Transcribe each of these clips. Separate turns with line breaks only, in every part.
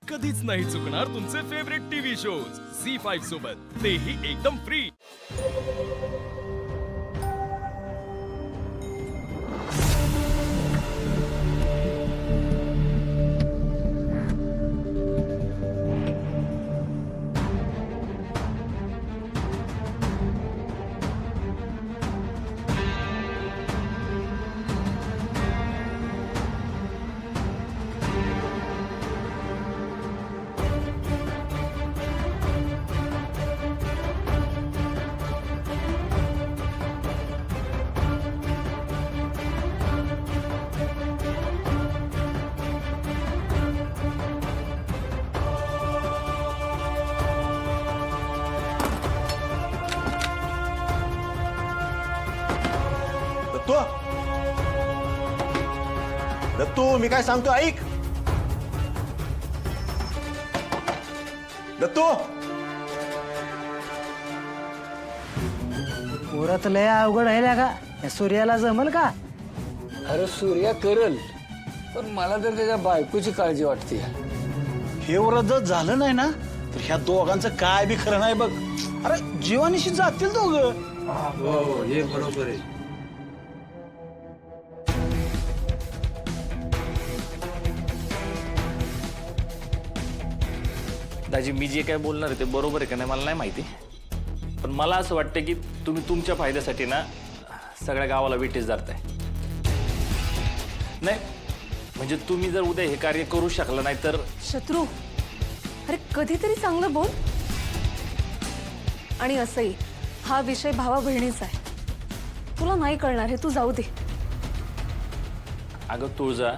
कधीच नाही चुकणार तुमचे फेवरेट टीव्ही शोज झी5 सोबत, तेही एकदम फ्री।
दत्तू दत्तू मी काय सांगतो ऐक। दत्तू
पोरात लय अवघड आहे का? या सूर्याला जमल का?
अरे सूर्या करल, पण मला तर त्याच्या बायकोची काळजी वाटते।
हे वरच जर झालं नाही ना तर ह्या दोघांचं काय बी खरं नाही बघ। अरे जीवानिशी जातील दोघं।
हो हे बरोबर आहे।
दाजी मी जे काय बोलणार आहे ते बरोबर आहे का नाही मला नाही माहिती, पण मला असं वाटतं की तुम्ही तुमच्या फायद्यासाठी ना सगळ्या गावाला विटीस धरताय। नाही म्हणजे तुम्ही जर उद्या हे कार्य करू शकला नाही तर
शत्रू, अरे कधीतरी चांगलं बोल। आणि असंही हा विषय भावा बहिणीचा आहे, तुला नाही कळणार हे, तू जाऊ दे।
अगं तुळजा,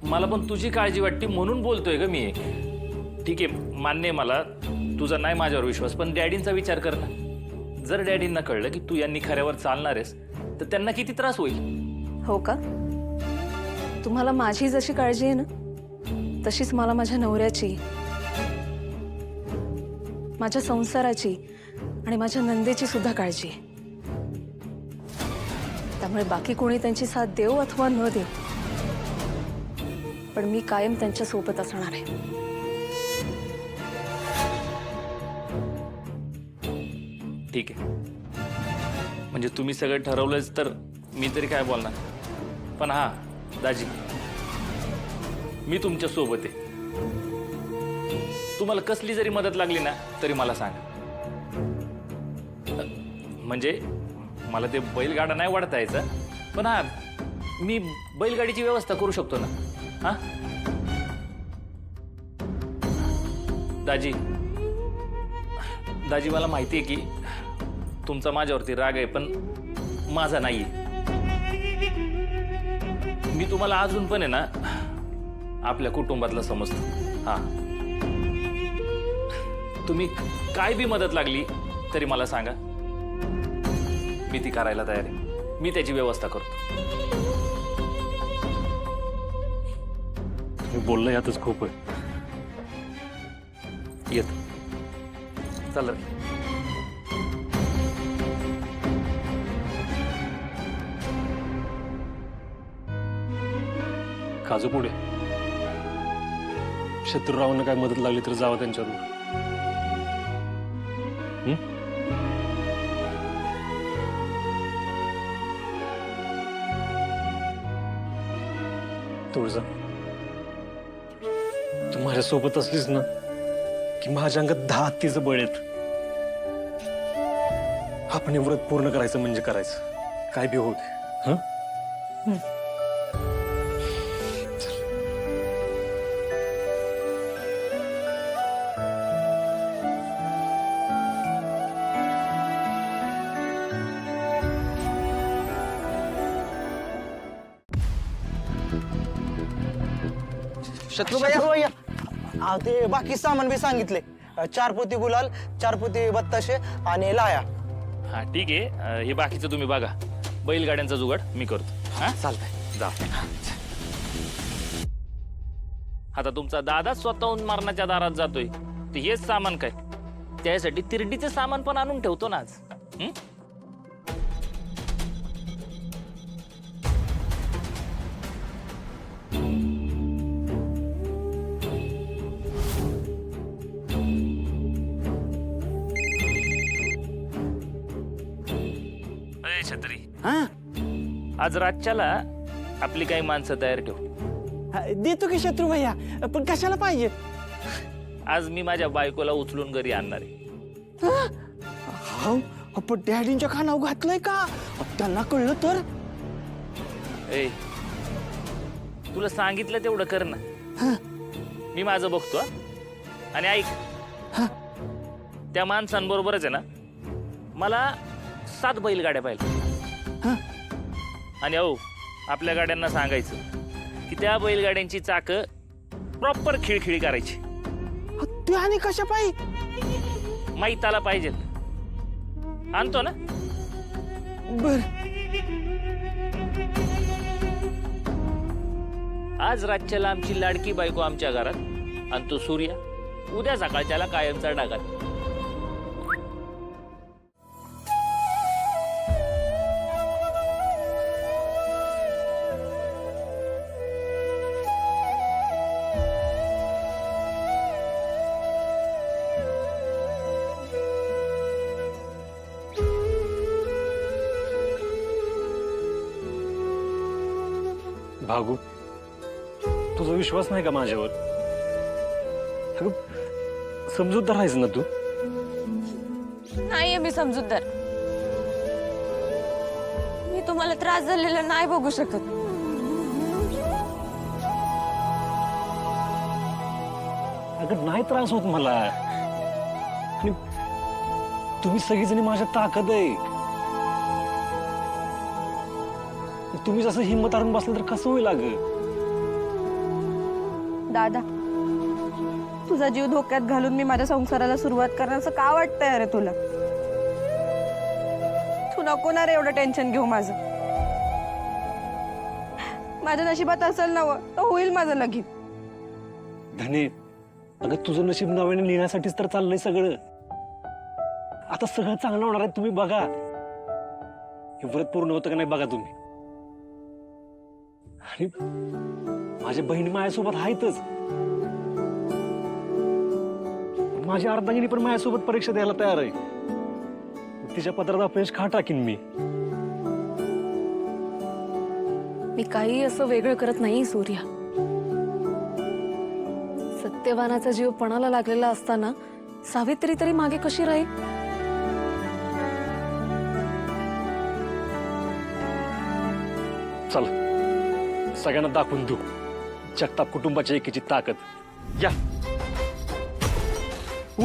मला पण तुझी काळजी वाटते म्हणून बोलतोय ग मी। ठीक आहे मान्य आहे मला तुझा नाही माझ्यावर विश्वास, पण डॅडींचा विचार कर ना। जर डॅडींना कळलं की तू यांनी खऱ्यावर चालणार आहेस तर त्यांना किती त्रास होईल।
हो का? तुम्हाला माझी जशी काळजी आहे ना तशीच मला माझ्या नवऱ्याची, माझ्या संसाराची आणि माझ्या नंदेची सुद्धा काळजी आहे। त्यामुळे बाकी कोणी त्यांची साथ देव अथवा न देव, पण मी कायम त्यांच्या सोबत असणार आहे।
ठीक आहे, म्हणजे तुम्ही सगळं ठरवलंच तर मी तरी काय बोलणार। पण हा दाजी, मी तुमच्या सोबत आहे। तुम्हाला कसली जरी मदत लागली ना तरी मला सांगा। म्हणजे मला ते बैलगाडा नाही वाढता यायचं, पण हा मी बैलगाडीची व्यवस्था करू शकतो ना। हा दाजी, दाजी मला माहिती आहे की तुमचा माझ्यावरती राग आहे, पण माझा नाहीये। मी तुम्हाला अजून पण आहे ना आपल्या कुटुंबातलं समजतो। हा तुम्ही काय बी मदत लागली तरी मला सांगा, मी ती करायला तयार आहे। मी त्याची व्यवस्था करतो।
तुम्ही बोललं यातच खूप आहे।
येत चल रे।
काजू पुढे शत्रुरावांना काय मदत लागली तर जावं त्यांच्यावर। तुळजा, तू माझ्यासोबत असलीस ना की माझ्या अंगात 10 हत्तीचं बळ येत। आपण हे व्रत पूर्ण करायचं म्हणजे करायचं, काय बी होऊ दे। हं?
शत्रू भैया, ते बाकी सामान बी सांगितले। 4 पोती गुलाल, 4 पोती बत्ताशे आणि लाया।
हा ठीक आहे, हे बाकीचं तुम्ही बघा। बैलगाड्यांचा जुगाड मी करतो। हा चालतंय, जा। आता तुमचा दादा स्वतःहून मरणाच्या दारात जातोय तर हेच सामान काय, त्यासाठी तिरडीचे सामान पण आणून ठेवतो ना आज। छत्री
हा
आज रातच्याला आपली काही माणसं तयार ठेव.
देतो की शत्रू भैया, पण कशाला पाहिजे?
आज मी माझ्या बायकोला उचलून घरी आणणार आहे.
हो पण डॅडींच्या खानावर घातलंय का? त्यांना कळलं तर?
ए तुला सांगितलं तेवढं कर ना. मी माझं बघतो हं? आणि ऐक, त्या माणसांबरोबरच आहे ना मला 7 बैलगाड्या पाहिजे. आणि अहो आपल्या गाड्यांना सांगायचं की त्या बैलगाड्यांची चाकं प्रॉपर खिळखिळी करायची.
ते आणि कशा पाहिजे?
माहिताला पाहिजे. आणतो ना.
बर
आज रातच्याला आमची लाडकी बायको आमच्या घरात आणि तो सूर्या उद्या सकाळच्याला कायमचा डागात.
भागू, तुझा विश्वास नाही का माझ्यावर? अगं समजूतदार आहेस ना तू?
नाहीये मी समजूतदार. मी तुम्हाला त्रास झालेला नाही बघू शकत.
अगं नाही त्रास होत मला. आणि तुम्ही सगळीजणी माझ्या ताकद आहे. तुम्ही जसं हिंमत आणून बसलं तर कसं होईल अगं?
दादा, तुझा जीव धोक्यात घालून मी माझ्या संसाराला सुरुवात करणार असं का वाटतंय अरे तुला? तू नको ना रे एवढं टेन्शन घेऊ माझं. माझ्या नशिबात असेल ना तर होईल माझं लगीन.
धने, अगं तुझं नशीब नव्याने लिहिण्यासाठीच तर चाललंय सगळं. आता सगळं चांगलं होणार आहे. तुम्ही बघा, हे व्रत पूर्ण होतं का नाही बघा तुम्ही. आणि माझ्या बहिणी माझ्यासोबत आहेतच. माझी अर्धांगिनी पण माझ्यासोबत परीक्षा द्यायला तयार आहे. तिच्या पत्रात अपयश खा टाकीन मी.
मी काही असं वेगळं करत नाही सूर्या. सत्यवानाचा जीव पणाला लागलेला असताना सावित्री तरी मागे कशी राहील?
चल सगळ्यांना दाखवून देऊ जगताप कुटुंबाच्या एकीची ताकद. या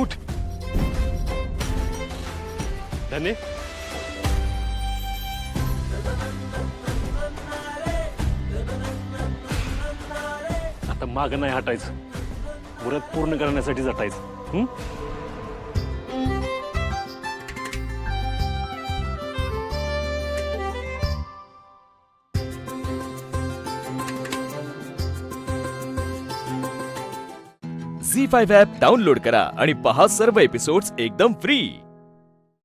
उठ धने. आता माग नाही हटायचं. व्रत पूर्ण करण्यासाठी झटायचं.
झी5 ॲप डाउनलोड करा आणि पहा सर्व एपिसोड्स एकदम फ्री.